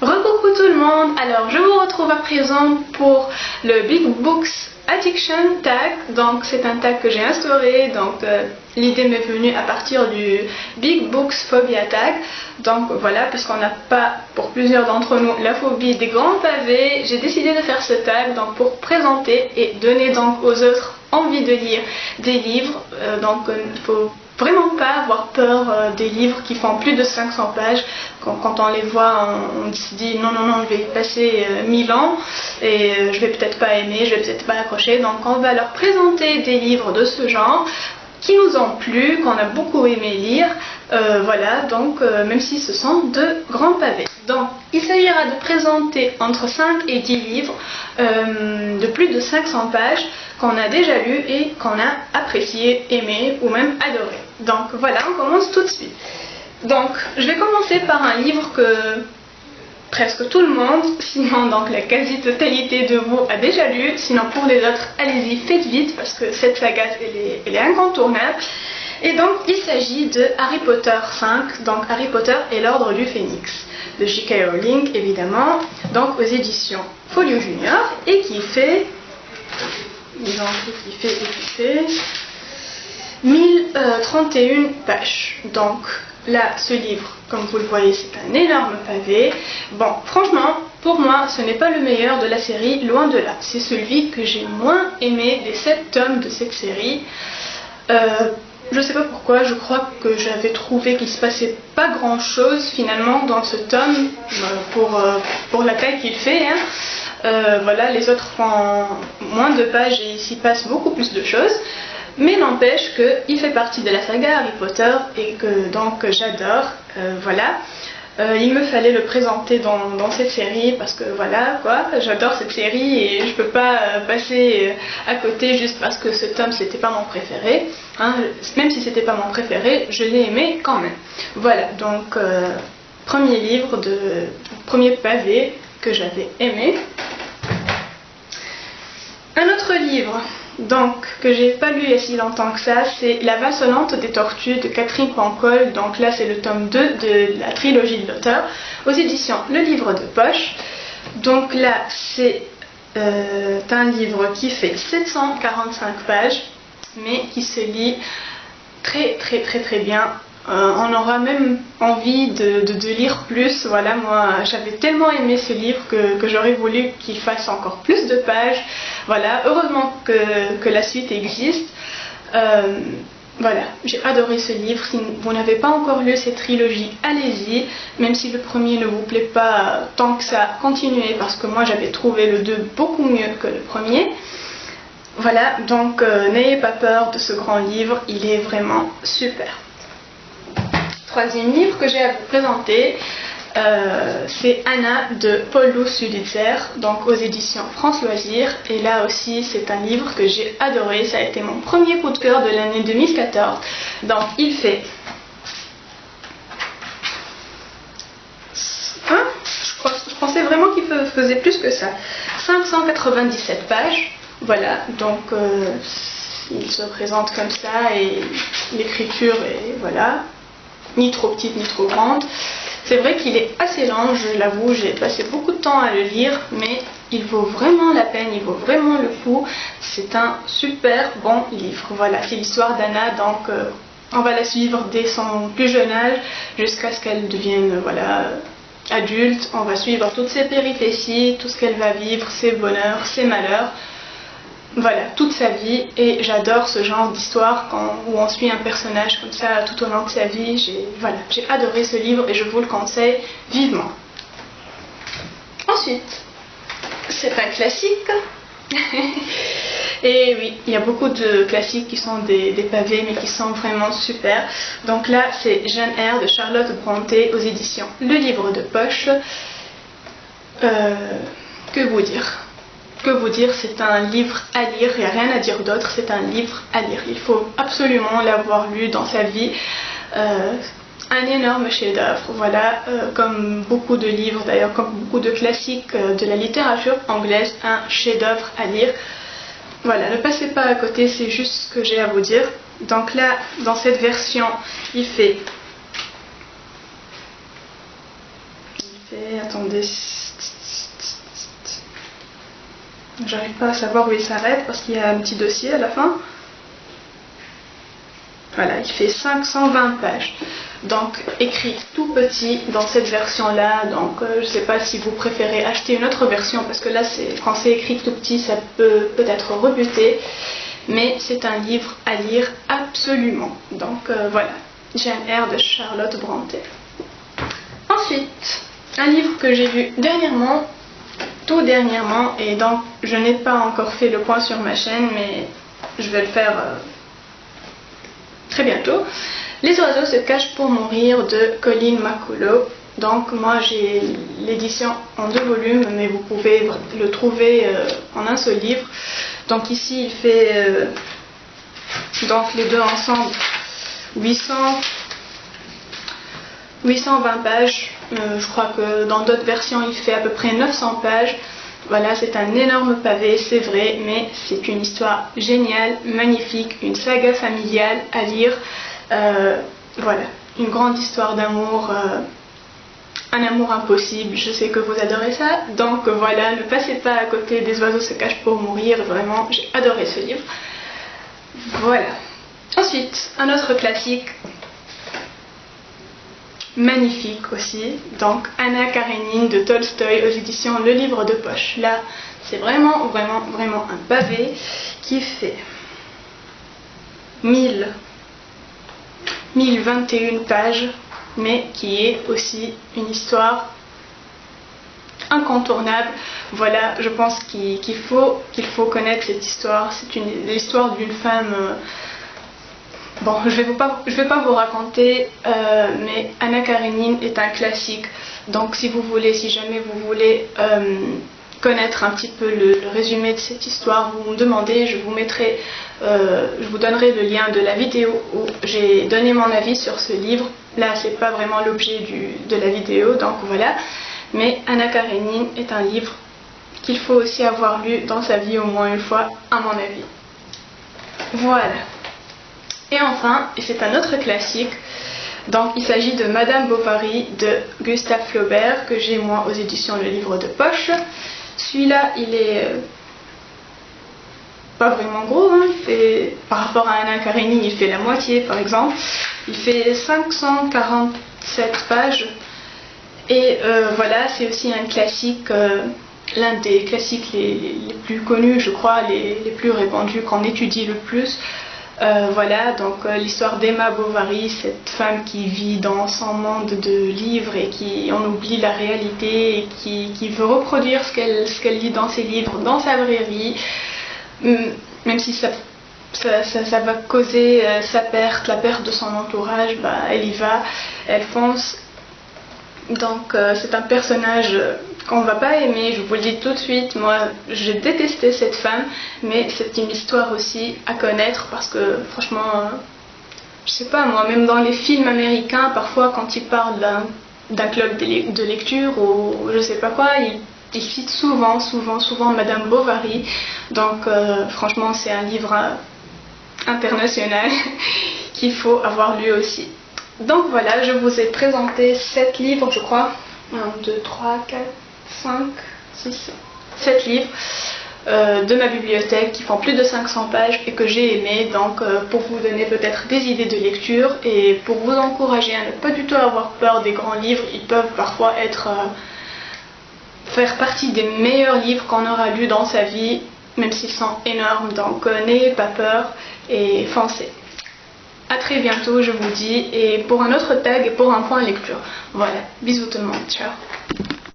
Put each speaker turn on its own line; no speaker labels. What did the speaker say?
Recoucou tout le monde, alors je vous retrouve à présent pour le Big Books Addiction Tag. Donc c'est un tag que j'ai instauré, donc l'idée m'est venue à partir du Big Books Phobia Tag. Donc voilà, puisqu'on n'a pas, pour plusieurs d'entre nous, la phobie des grands pavés, j'ai décidé de faire ce tag donc, pour présenter et donner donc aux autres envie de lire des livres. Il faut vraiment pas avoir peur des livres qui font plus de 500 pages. Quand on les voit, on se dit non, je vais y passer 1000 ans et je vais peut-être pas aimer, je vais peut-être pas accrocher. Donc on va leur présenter des livres de ce genre qui nous ont plu, qu'on a beaucoup aimé lire. Voilà, donc même si ce sont de grands pavés. Donc il s'agira de présenter entre 5 et 10 livres de plus de 500 pages qu'on a déjà lu et qu'on a apprécié, aimé ou même adoré. Donc voilà, on commence tout de suite. Donc je vais commencer par un livre que presque tout le monde, sinon donc la quasi-totalité de vous a déjà lu. Sinon pour les autres, allez-y, faites vite parce que cette saga elle est incontournable. Et donc il s'agit de Harry Potter 5, donc Harry Potter et l'Ordre du Phénix, de J.K. Rowling évidemment, donc aux éditions Folio Junior, et qui fait 1031 pages. Donc là, ce livre, comme vous le voyez, c'est un énorme pavé. Bon, franchement, pour moi, ce n'est pas le meilleur de la série, loin de là. C'est celui que j'ai moins aimé des 7 tomes de cette série. Je sais pas pourquoi, je crois que j'avais trouvé qu'il se passait pas grand chose finalement dans ce tome pour la taille qu'il fait. Voilà, les autres font moins de pages et il s'y passe beaucoup plus de choses. Mais n'empêche qu'il fait partie de la saga Harry Potter et que donc j'adore. Voilà. Il me fallait le présenter dans cette série parce que voilà quoi, j'adore cette série et je peux pas passer à côté juste parce que ce tome c'était pas mon préféré. Même si c'était pas mon préféré, je l'ai aimé quand même. Voilà, donc premier pavé que j'avais aimé. Un autre livre donc que j'ai pas lu il y a si longtemps que ça, c'est La Valse sonnante des tortues de Catherine Pancol. Donc là c'est le tome 2 de la trilogie de l'auteur aux éditions Le Livre de Poche. Donc là c'est un livre qui fait 745 pages mais qui se lit très bien. On aura même envie de lire plus. Voilà, moi j'avais tellement aimé ce livre que j'aurais voulu qu'il fasse encore plus de pages. Voilà, heureusement que la suite existe. Voilà, j'ai adoré ce livre. Si vous n'avez pas encore lu cette trilogie, allez-y. Même si le premier ne vous plaît pas tant que ça, continuez parce que moi j'avais trouvé le 2 beaucoup mieux que le premier. Voilà, donc n'ayez pas peur de ce grand livre, il est vraiment super. Troisième livre que j'ai à vous présenter, c'est Anna de Paul Sulitzer, donc aux éditions France Loisirs. Et là aussi c'est un livre que j'ai adoré, ça a été mon premier coup de cœur de l'année 2014. Donc il fait je pensais vraiment qu'il faisait plus que ça, 597 pages. Voilà, donc il se présente comme ça et l'écriture est voilà, ni trop petite ni trop grande. C'est vrai qu'il est assez lent, je l'avoue, j'ai passé beaucoup de temps à le lire, mais il vaut vraiment la peine, il vaut vraiment le coup. C'est un super bon livre. Voilà, c'est l'histoire d'Anna, donc on va la suivre dès son plus jeune âge jusqu'à ce qu'elle devienne voilà, adulte. On va suivre toutes ses péripéties, tout ce qu'elle va vivre, ses bonheurs, ses malheurs. Voilà, toute sa vie, et j'adore ce genre d'histoire où on suit un personnage comme ça tout au long de sa vie. J'ai adoré ce livre et je vous le conseille vivement. Ensuite, c'est un classique. Et oui, il y a beaucoup de classiques qui sont des pavés mais qui sont vraiment super. Donc là, c'est Jane Eyre de Charlotte Brontë aux éditions Le Livre de Poche. Que vous dire ? Que vous dire, c'est un livre à lire, il n'y a rien à dire d'autre, c'est un livre à lire. Il faut absolument l'avoir lu dans sa vie. Un énorme chef-d'œuvre, voilà, comme beaucoup de livres d'ailleurs, comme beaucoup de classiques de la littérature anglaise, un chef-d'œuvre à lire. Voilà, ne passez pas à côté, c'est juste ce que j'ai à vous dire. Donc là, dans cette version, il fait fait, attendez, j'arrive pas à savoir où il s'arrête parce qu'il y a un petit dossier à la fin. Voilà, il fait 520 pages. Donc écrit tout petit dans cette version-là. Donc je ne sais pas si vous préférez acheter une autre version parce que là, quand c'est écrit tout petit, ça peut être rebuté. Mais c'est un livre à lire absolument. Donc voilà, Jane Eyre de Charlotte Brontë. Ensuite, un livre que j'ai lu dernièrement, tout dernièrement, et donc je n'ai pas encore fait le point sur ma chaîne, mais je vais le faire très bientôt. Les oiseaux se cachent pour mourir de Colin McCullough. Donc moi j'ai l'édition en 2 volumes, mais vous pouvez le trouver en un seul livre. Donc ici il fait donc les deux ensemble 820 pages. Je crois que dans d'autres versions il fait à peu près 900 pages. Voilà, c'est un énorme pavé, c'est vrai, mais c'est une histoire géniale, magnifique, une saga familiale à lire. Voilà, une grande histoire d'amour, un amour impossible, je sais que vous adorez ça, donc voilà, ne passez pas à côté des oiseaux se cachent pour mourir, vraiment, j'ai adoré ce livre. Voilà. Ensuite, un autre classique, magnifique aussi, donc Anna Karénine de Tolstoï aux éditions Le Livre de Poche. Là, c'est vraiment un pavé qui fait 1021 pages, mais qui est aussi une histoire incontournable. Voilà, je pense qu'il faut connaître cette histoire. C'est l'histoire d'une femme. Bon, je vais pas vous raconter, mais Anna Karénine est un classique. Donc, si jamais vous voulez connaître un petit peu le résumé de cette histoire, vous me demandez, je vous donnerai le lien de la vidéo où j'ai donné mon avis sur ce livre. Là, c'est pas vraiment l'objet de la vidéo, donc voilà. Mais Anna Karénine est un livre qu'il faut aussi avoir lu dans sa vie au moins une fois, à mon avis. Voilà. Et enfin, et c'est un autre classique, donc il s'agit de Madame Bovary de Gustave Flaubert, que j'ai moi aux éditions Le Livre de Poche. Celui-là, il est pas vraiment gros, hein. Par rapport à Anna Karénine, il fait la moitié par exemple. Il fait 547 pages. Et voilà, c'est aussi un classique, l'un des classiques les plus connus, je crois, les plus répandus, qu'on étudie le plus. Voilà, donc l'histoire d'Emma Bovary, cette femme qui vit dans son monde de livres et qui en oublie la réalité et qui veut reproduire ce qu'elle lit dans ses livres, dans sa vraie vie, même si ça va causer la perte de son entourage, bah, elle y va, elle fonce. Donc c'est un personnage qu'on ne va pas aimer, je vous le dis tout de suite. Moi j'ai détesté cette femme, mais c'est une histoire aussi à connaître parce que franchement, je sais pas moi, même dans les films américains, parfois quand ils parlent d'un club de lecture ou je sais pas quoi, ils citent souvent Madame Bovary. Donc franchement c'est un livre international qu'il faut avoir lu aussi. Donc voilà, je vous ai présenté 7 livres, je crois. 1, 2, 3, 4, 5, 6, 7 livres de ma bibliothèque qui font plus de 500 pages et que j'ai aimé. Donc pour vous donner peut-être des idées de lecture et pour vous encourager à ne pas du tout avoir peur des grands livres. Ils peuvent parfois faire partie des meilleurs livres qu'on aura lus dans sa vie, même s'ils sont énormes. Donc n'ayez pas peur et foncez. A très bientôt, je vous dis, et pour un autre tag et pour un point lecture. Voilà, bisous tout le monde, ciao.